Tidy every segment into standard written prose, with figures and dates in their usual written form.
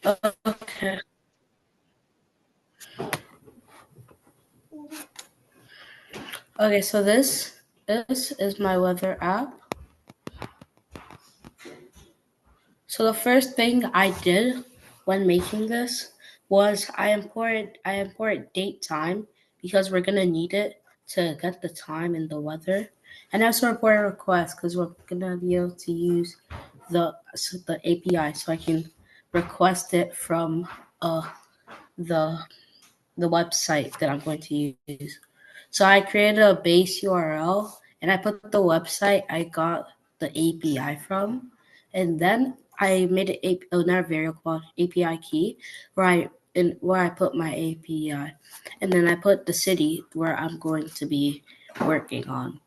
Okay. Okay, so this is my weather app. So the first thing I did when making this was I import date time because we're gonna need it to get the time and the weather, and I also import a request because we're gonna be able to use the API so I can request it from uh the the website that I'm going to use. So I created a base URL and I put the website I got the API from, and then I made another variable called API key where I put my API, and then I put the city where I'm going to be working on.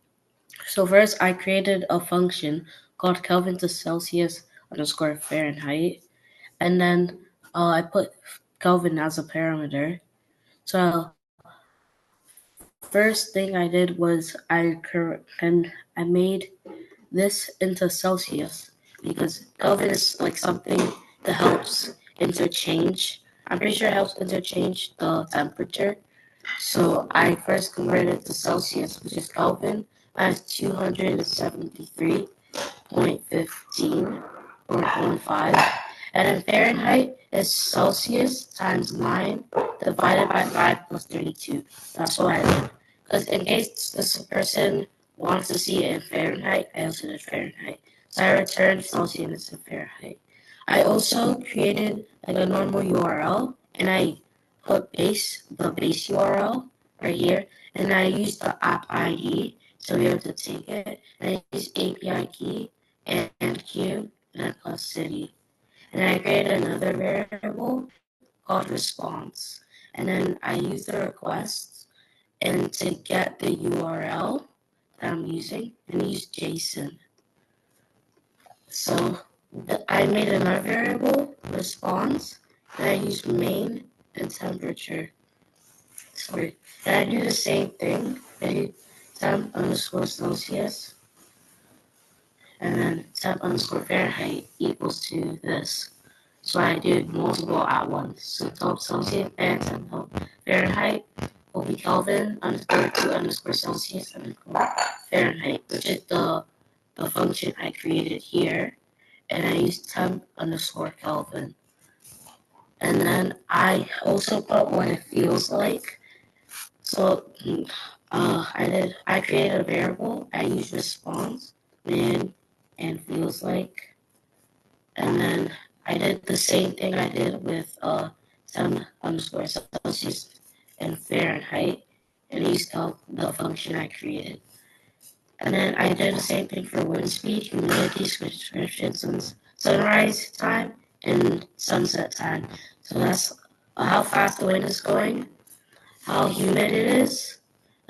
So first, I created a function called Kelvin to Celsius underscore Fahrenheit, and then I put Kelvin as a parameter. So first thing I did was I made this into Celsius because Kelvin is like something that helps interchange. I'm pretty sure it helps interchange the temperature. So I first converted it to Celsius, which is Kelvin, as 273.15 or 0.5. And then Fahrenheit is Celsius times 9 divided by 5 plus 32. That's what I did. Because in case this person wants to see it in Fahrenheit, I also did Fahrenheit. So I returned Celsius in Fahrenheit. I also created like a normal URL and I put the base URL right here, and I used the app ID to be able to take it. And I used API key and Q and I plus city. And I created another variable called response. And then I used the request and to get the URL that I'm using and use JSON. So I made another variable, response, and I used main and temperature. Sorry. And I do the same thing. I do temp underscore Celsius and then temp underscore Fahrenheit equals to this. So I did multiple at once. So temp Celsius and temp Fahrenheit will be Kelvin underscore 2 underscore Celsius underscore Fahrenheit, which is the function I created here. And I used temp underscore Kelvin. And then I also put what it feels like. So I created a variable. I used response, min, and feels like. And then I did the same thing I did with temp underscore Celsius and Fahrenheit, and used the function I created. And then I did the same thing for wind speed, humidity, description, sunrise time, and sunset time. So that's how fast the wind is going, how humid it is,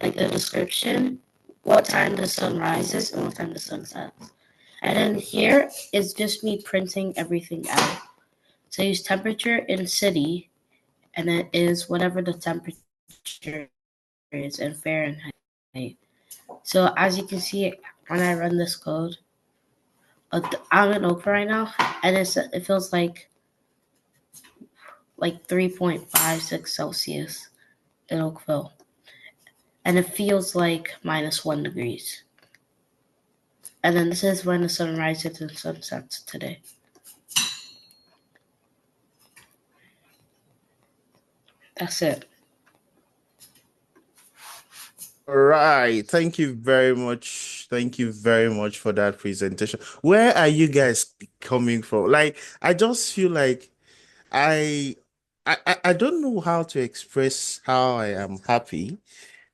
like the description, what time the sun rises, and what time the sun sets. And then here is just me printing everything out. So I use temperature in city, and it is whatever the temperature is in Fahrenheit. So as you can see, when I run this code, I'm in Oakville right now, and it feels like 3.56 Celsius in Oakville, and it feels like -1 degrees. And then this is when the sun rises and sun sets today. That's it. All right. Thank you very much. Thank you very much for that presentation. Where are you guys coming from? Like, I just feel like I I don't know how to express how I am happy.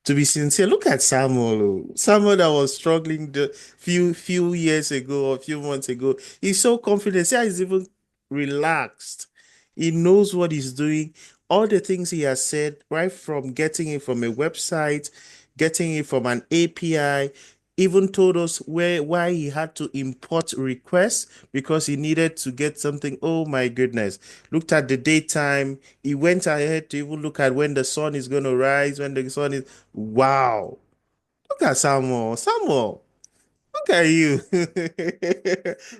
To be sincere, look at Samuel. Samuel that was struggling the few years ago or a few months ago. He's so confident. See how he's even relaxed. He knows what he's doing. All the things he has said, right from getting it from a website, getting it from an API, even told us why he had to import requests because he needed to get something. Oh my goodness. Looked at the daytime. He went ahead to even look at when the sun is going to rise, when the sun is. Wow. Look at Samuel. Samuel. Look at you.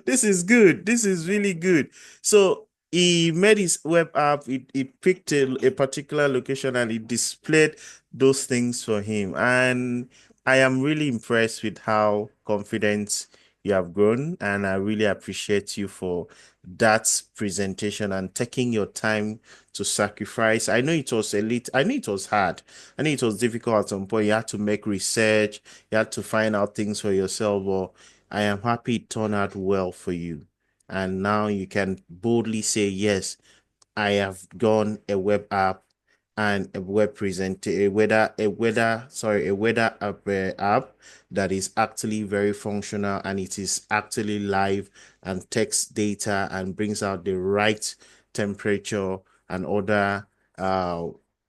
This is good. This is really good. So he made his web app, it picked a particular location and it displayed those things for him. And I am really impressed with how confident you have grown. And I really appreciate you for that presentation and taking your time to sacrifice. I know it was I know it was hard. I know it was difficult at some point. You had to make research, you had to find out things for yourself, but I am happy it turned out well for you. And now you can boldly say, yes, I have done a web app and a web present a weather app that is actually very functional and it is actually live and takes data and brings out the right temperature and other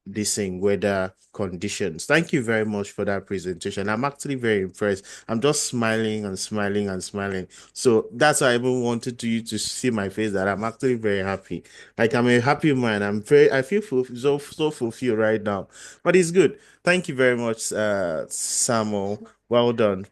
this thing weather conditions. Thank you very much for that presentation. I'm actually very impressed. I'm just smiling and smiling and smiling. So that's why I even wanted you to see my face that I'm actually very happy. Like I'm a happy man. I feel so fulfilled right now. But it's good. Thank you very much, Samuel. Well done,